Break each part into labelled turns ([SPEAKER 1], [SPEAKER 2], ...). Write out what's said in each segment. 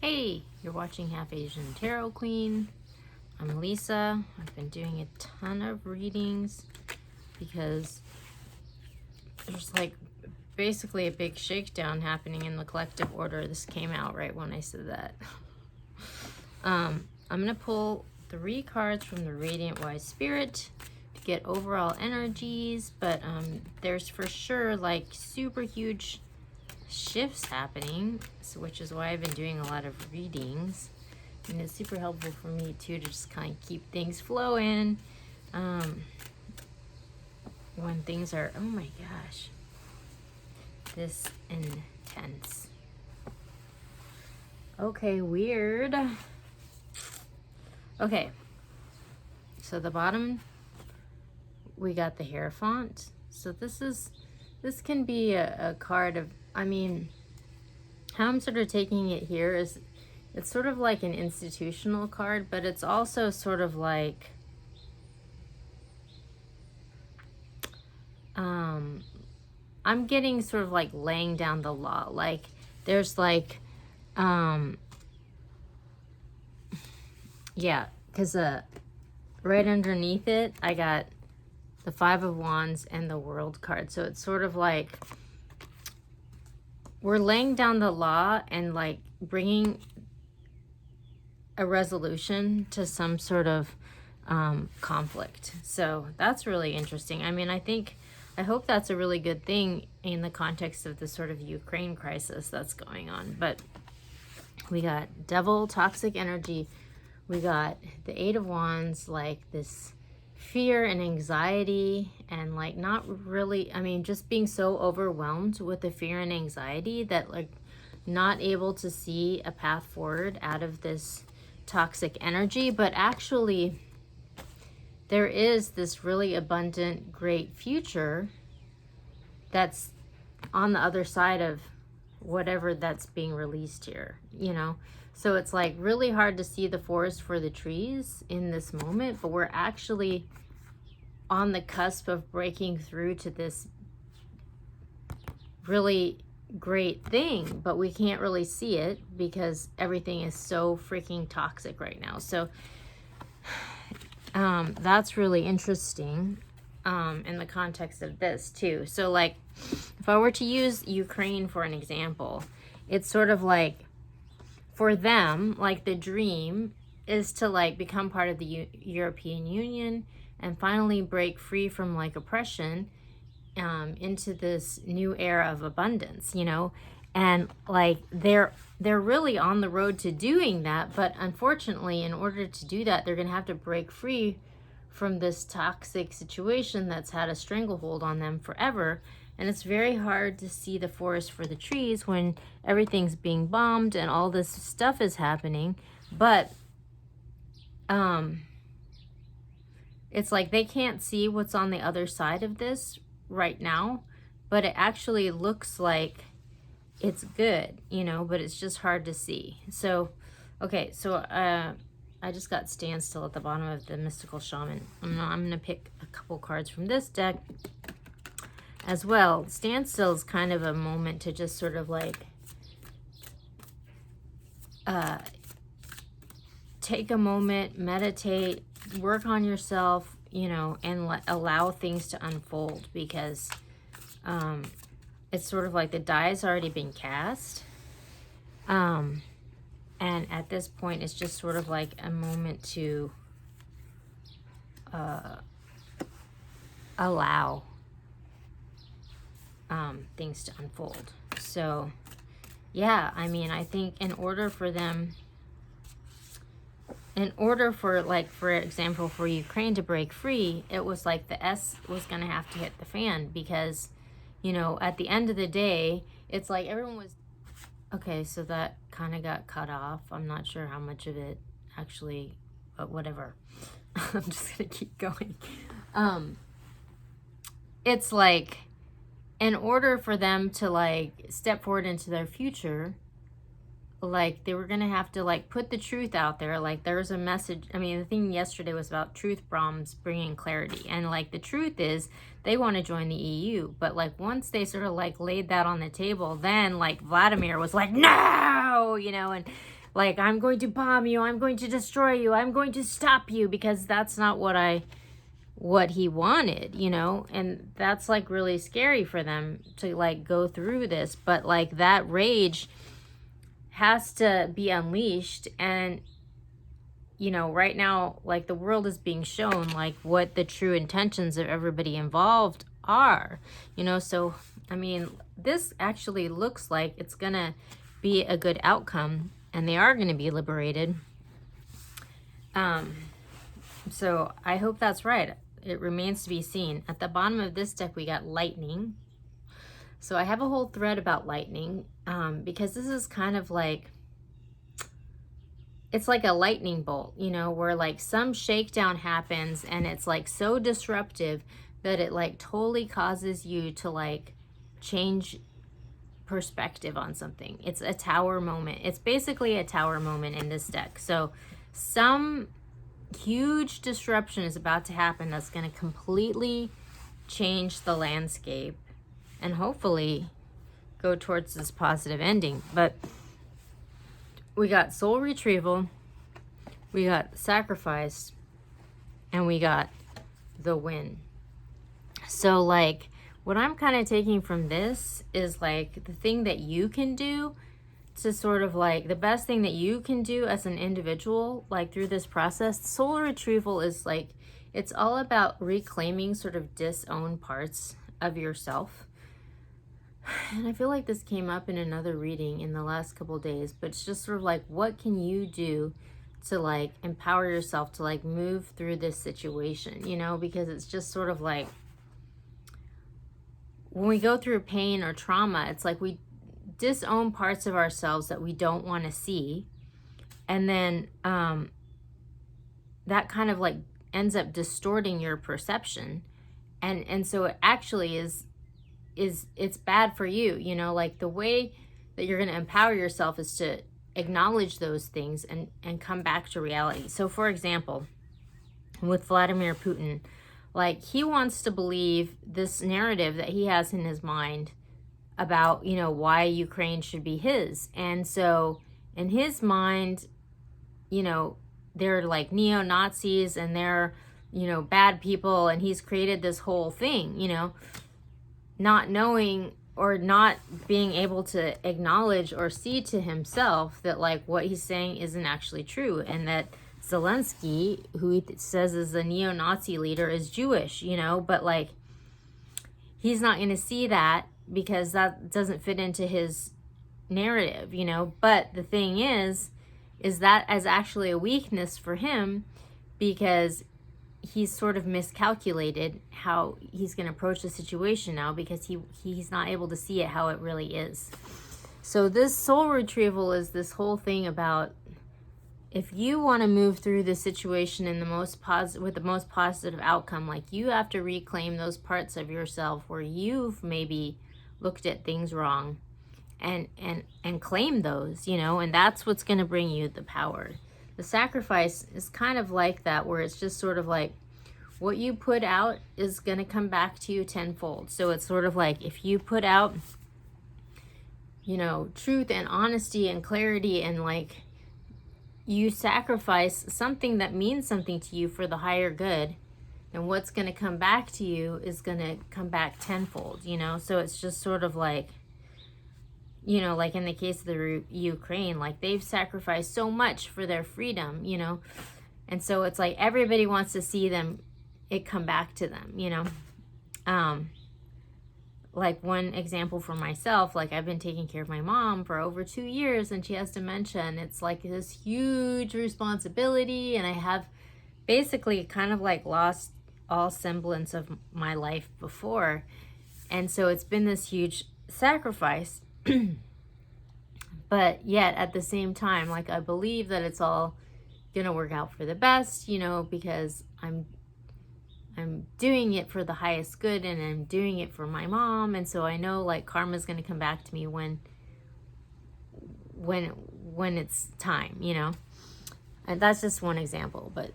[SPEAKER 1] Hey, you're watching Half Asian Tarot Queen. I'm Lisa. I've been doing a ton of readings because there's like basically a big shakedown happening in the collective order. This came out right when I said that. I'm going to pull 3 cards from the Radiant Wise Spirit to get overall energies, but there's for sure like super huge shifts happening, so which is why I've been doing a lot of readings, and it's super helpful for me too to just kind of keep things flowing when things are, oh my gosh, this intense. Okay, weird. Okay, so the bottom we got the Hierophant. So this can be a card of, I mean, how I'm sort of taking it here is it's sort of like an institutional card, but it's also sort of like I'm getting sort of like laying down the law. Like there's like yeah, because right underneath it I got the 5 of Wands and the World card. So it's sort of like we're laying down the law and like bringing a resolution to some sort of conflict. So that's really interesting. I mean, I hope that's a really good thing in the context of the sort of Ukraine crisis that's going on. But we got Devil, toxic energy. We got the 8 of Wands, like this fear and anxiety, and like not really, I mean, just being so overwhelmed with the fear and anxiety that like not able to see a path forward out of this toxic energy. But actually there is this really abundant, great future that's on the other side of whatever that's being released here, you know? So it's like really hard to see the forest for the trees in this moment, but we're actually on the cusp of breaking through to this really great thing, but we can't really see it because everything is so freaking toxic right now. So that's really interesting in the context of this too. So like if I were to use Ukraine for an example, it's sort of like for them, like the dream is to like become part of the European Union and finally break free from like oppression into this new era of abundance, you know? And like they're really on the road to doing that, but unfortunately in order to do that they're gonna have to break free from this toxic situation that's had a stranglehold on them forever. And it's very hard to see the forest for the trees when everything's being bombed and all this stuff is happening. But it's like they can't see what's on the other side of this right now, but it actually looks like it's good, you know, but it's just hard to see. So okay, so I just got Standstill at the bottom of the Mystical Shaman. I'm gonna pick a couple cards from this deck as well. Standstill is kind of a moment to just sort of like take a moment, meditate, work on yourself, you know, and allow things to unfold, because it's sort of like the die has already been cast. And at this point, it's just sort of like a moment to allow things to unfold. So, yeah, I mean, I think in order for like, for example, for Ukraine to break free, it was like the S was going to have to hit the fan, because, you know, at the end of the day, it's like everyone was... Okay, so that kind of got cut off. I'm not sure how much of it actually, but whatever. I'm just going to keep going. It's like, in order for them to like step forward into their future, like they were going to have to like put the truth out there. Like there's a message. I mean, the thing yesterday was about truth bombs bringing clarity. And like the truth is they want to join the EU. But like once they sort of like laid that on the table, then like Vladimir was like, no, you know, and like, I'm going to bomb you, I'm going to destroy you, I'm going to stop you, because that's not what he wanted, you know? And that's like really scary for them to like go through this, but like that rage has to be unleashed. And you know, right now, like, the world is being shown like what the true intentions of everybody involved are, you know? So I mean, this actually looks like it's gonna be a good outcome, and they are gonna be liberated. So I hope that's right. It remains to be seen. At the bottom of this deck, we got lightning. So I have a whole thread about lightning, because this is kind of like, it's like a lightning bolt, you know, where like some shakedown happens and it's like so disruptive that it like totally causes you to like change perspective on something. It's a tower moment. It's basically a tower moment in this deck. So some huge disruption is about to happen that's going to completely change the landscape and hopefully go towards this positive ending. But we got soul retrieval, we got sacrifice, and we got the win. So like, what I'm kind of taking from this is like the thing that you can do to sort of like, the best thing that you can do as an individual, like through this process. Soul retrieval is like, it's all about reclaiming sort of disowned parts of yourself. And I feel like this came up in another reading in the last couple of days, but it's just sort of like, what can you do to like empower yourself to like move through this situation, you know? Because it's just sort of like, when we go through pain or trauma, it's like we disown parts of ourselves that we don't want to see. And then that kind of like ends up distorting your perception. And so it actually is it's bad for you, you know? Like, the way that you're going to empower yourself is to acknowledge those things and come back to reality. So for example, with Vladimir Putin, like, he wants to believe this narrative that he has in his mind about, you know, why Ukraine should be his. And so in his mind, you know, they're like neo-Nazis and they're, you know, bad people, and he's created this whole thing, you know, not knowing or not being able to acknowledge or see to himself that like what he's saying isn't actually true, and that Zelensky, who he says is the neo-Nazi leader, is Jewish, you know? But like, he's not going to see that because that doesn't fit into his narrative, you know? But the thing is that as actually a weakness for him, because he's sort of miscalculated how he's going to approach the situation now, because he's not able to see it how it really is. So this soul retrieval is this whole thing about, if you want to move through the situation in the most with the most positive outcome, like, you have to reclaim those parts of yourself where you've maybe looked at things wrong and claim those, you know, and that's what's going to bring you the power. The sacrifice is kind of like that, where it's just sort of like, what you put out is going to come back to you tenfold. So it's sort of like, if you put out, you know, truth and honesty and clarity, and like, you sacrifice something that means something to you for the higher good, and what's going to come back to you is going to come back tenfold, you know? So it's just sort of like, you know, like in the case of the Ukraine, like, they've sacrificed so much for their freedom, you know? And so it's like, everybody wants to see it come back to them, you know? Like, one example for myself, like, I've been taking care of my mom for over 2 years, and she has dementia, and it's like this huge responsibility, and I have basically kind of like lost all semblance of my life before. And so it's been this huge sacrifice. But yet at the same time, like, I believe that it's all gonna work out for the best, you know, because I'm doing it for the highest good, and I'm doing it for my mom. And so I know like karma's going to come back to me when it's time, you know. And that's just one example, but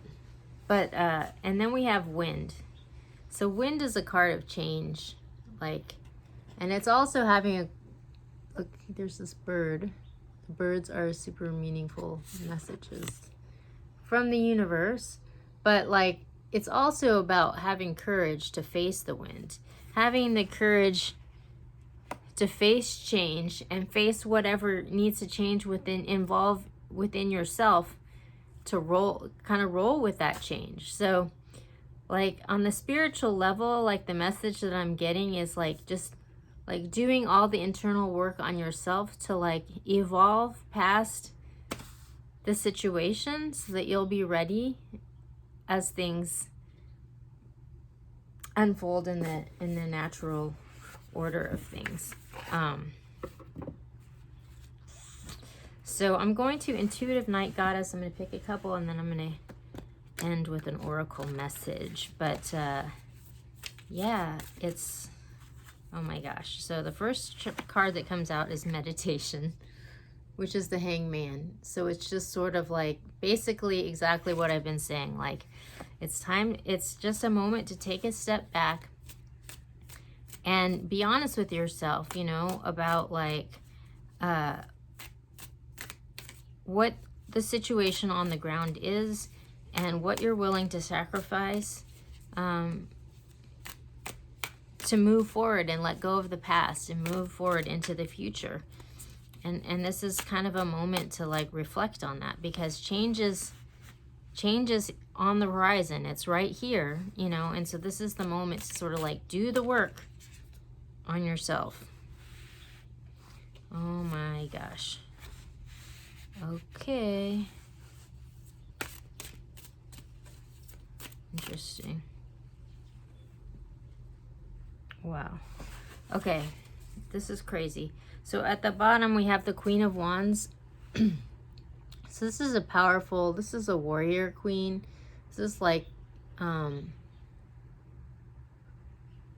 [SPEAKER 1] and then we have wind. So wind is a card of change, like, and it's also having there's this bird. Birds are super meaningful messages from the universe, but like it's also about having courage to face the wind, having the courage to face change and face whatever needs to change involve within yourself, to roll with that change. So like on the spiritual level, like the message that I'm getting is like just like doing all the internal work on yourself to like evolve past the situation so that you'll be ready as things unfold in the natural order of things. So I'm going to Intuitive Night Goddess. I'm going to pick a couple and then I'm going to end with an oracle message. But yeah, it's, oh my gosh. So the first card that comes out is Meditation, which is the Hangman. So it's just sort of like basically exactly what I've been saying. Like it's time, it's just a moment to take a step back and be honest with yourself, you know, about like what the situation on the ground is and what you're willing to sacrifice to move forward and let go of the past and move forward into the future. And this is kind of a moment to like reflect on that, because change is on the horizon. It's right here, you know, and so this is the moment to sort of like do the work on yourself. Oh my gosh. Okay. Interesting. Wow. Okay. This is crazy. So at the bottom we have the Queen of Wands. So this is this is a warrior queen. This is like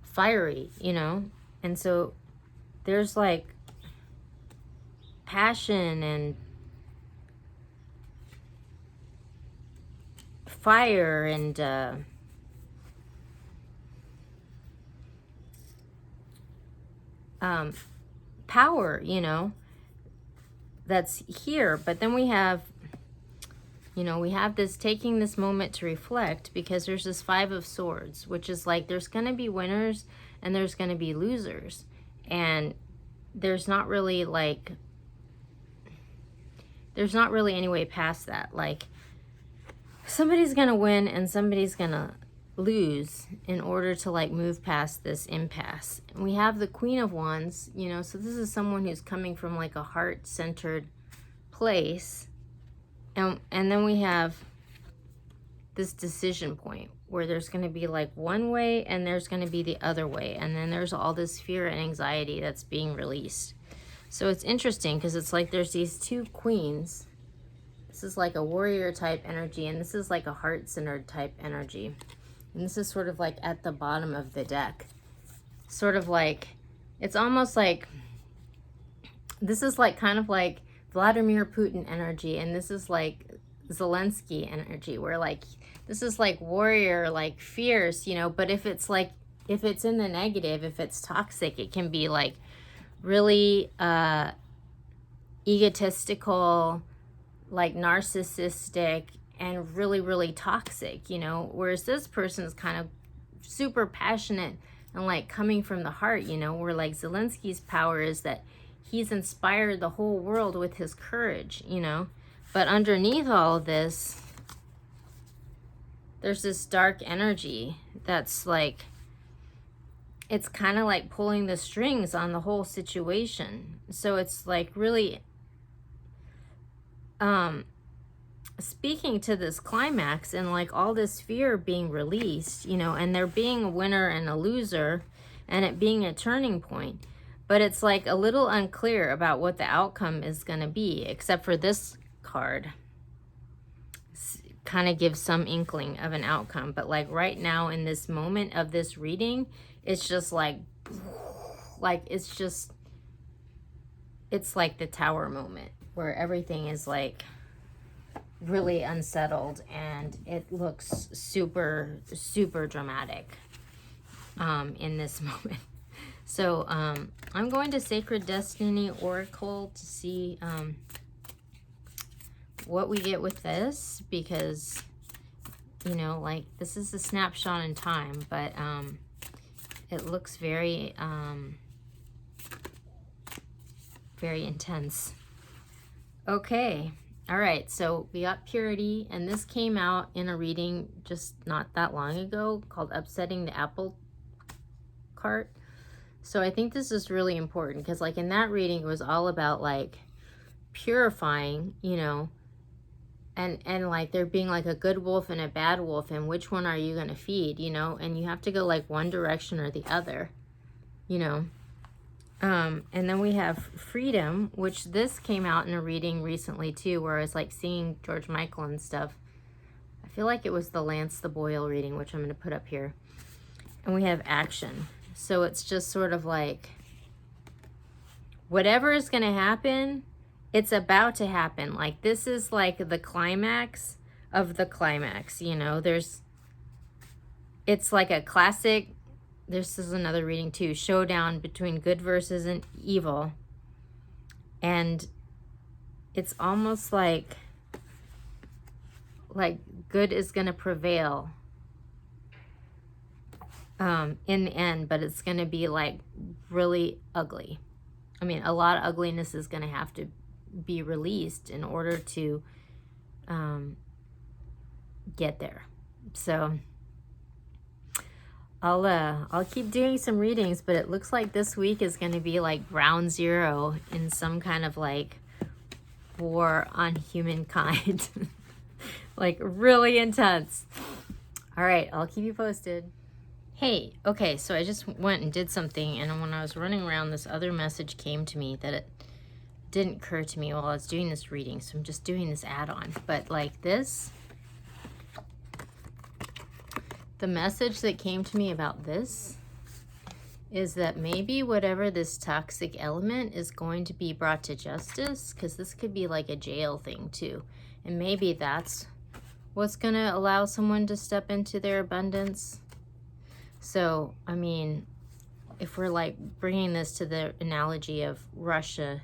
[SPEAKER 1] fiery, you know? And so there's like passion and fire and power, you know, that's here. But then we have, you know, we have this taking this moment to reflect, because there's this Five of Swords, which is like there's going to be winners and there's going to be losers. And there's not really any way past that. Like somebody's going to win and somebody's going to lose in order to like move past this impasse. And we have the Queen of Wands, you know, so this is someone who's coming from like a heart-centered place. And then we have this decision point where there's going to be like one way and there's going to be the other way. And then there's all this fear and anxiety that's being released. So it's interesting because it's like there's these two queens. This is like a warrior type energy, and this is like a heart-centered type energy. And this is sort of like at the bottom of the deck. Sort of like, it's almost like, this is like kind of like Vladimir Putin energy, and this is like Zelensky energy, where like, this is like warrior, like fierce, you know, but if it's like, if it's in the negative, if it's toxic, it can be like really egotistical, like narcissistic, and really, really toxic, you know, whereas this person is kind of super passionate and like coming from the heart, you know, where like Zelensky's power is that he's inspired the whole world with his courage, you know, but underneath all of this, there's this dark energy that's like, it's kind of like pulling the strings on the whole situation. So it's like really speaking to this climax and like all this fear being released, you know, and there being a winner and a loser and it being a turning point. But it's like a little unclear about what the outcome is going to be, except for this card kind of gives some inkling of an outcome. But like right now in this moment of this reading, it's just like it's like the Tower moment where everything is like really unsettled and it looks super, super dramatic in this moment. So I'm going to Sacred Destiny Oracle to see what we get with this, because, you know, like, this is a snapshot in time, but it looks very, very intense. Okay. All right. So we got purity, and this came out in a reading just not that long ago called Upsetting the Apple Cart. So I think this is really important because, like, in that reading, it was all about, like, purifying, you know, and like there being like a good wolf and a bad wolf, and which one are you going to feed, you know, and you have to go like one direction or the other, you know. And then we have freedom, which this came out in a reading recently too, where I was like seeing George Michael and stuff. I feel like it was the Lance the Boyle reading, which I'm going to put up here. And we have action. So it's just sort of like whatever is going to happen, it's about to happen. Like, this is like the climax of the climax, you know. It's like a classic, this is another reading too, showdown between good versus an evil. And it's almost like good is going to prevail in the end, but it's going to be like really ugly. I mean, a lot of ugliness is going to have to be released in order to get there. So I'll keep doing some readings, but it looks like this week is going to be like ground zero in some kind of like war on humankind. Like really intense. All right, I'll keep you posted. Hey, okay, so I just went and did something, and when I was running around, this other message came to me that it didn't occur to me while I was doing this reading, so I'm just doing this add-on. But like this, the message that came to me about this is that maybe whatever this toxic element is going to be brought to justice, because this could be like a jail thing too. And maybe that's what's going to allow someone to step into their abundance. So, I mean, if we're like bringing this to the analogy of Russia,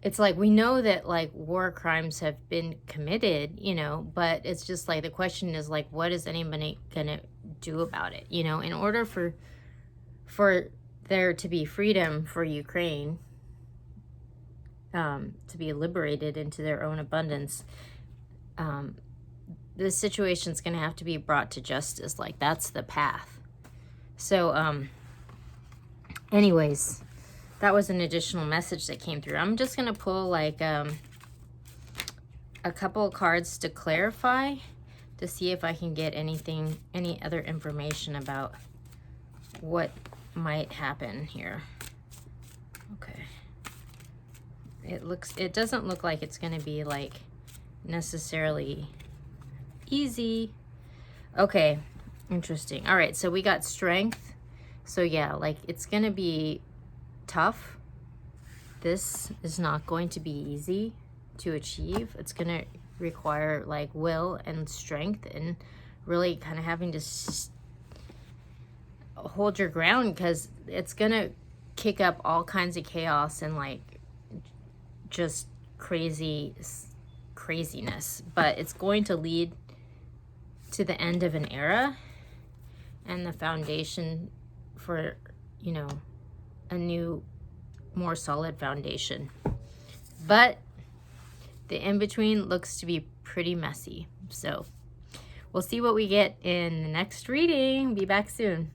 [SPEAKER 1] it's like we know that like war crimes have been committed, you know, but it's just like the question is like, what is anybody gonna do about it? You know, in order for there to be freedom for Ukraine, to be liberated into their own abundance, this situation's gonna have to be brought to justice. Like, that's the path. So, anyways, that was an additional message that came through. I'm just going to pull like a couple of cards to clarify, to see if I can get any other information about what might happen here. Okay. It doesn't look like it's going to be like necessarily easy. Okay. Interesting. All right. So we got strength. So yeah, like it's going to be tough. This is not going to be easy to achieve. It's going to require like will and strength, and really kind of having to hold your ground, because it's going to kick up all kinds of chaos and like just craziness, but it's going to lead to the end of an era and the foundation for, you know, a new, more solid foundation. But the in-between looks to be pretty messy. So we'll see what we get in the next reading. Be back soon.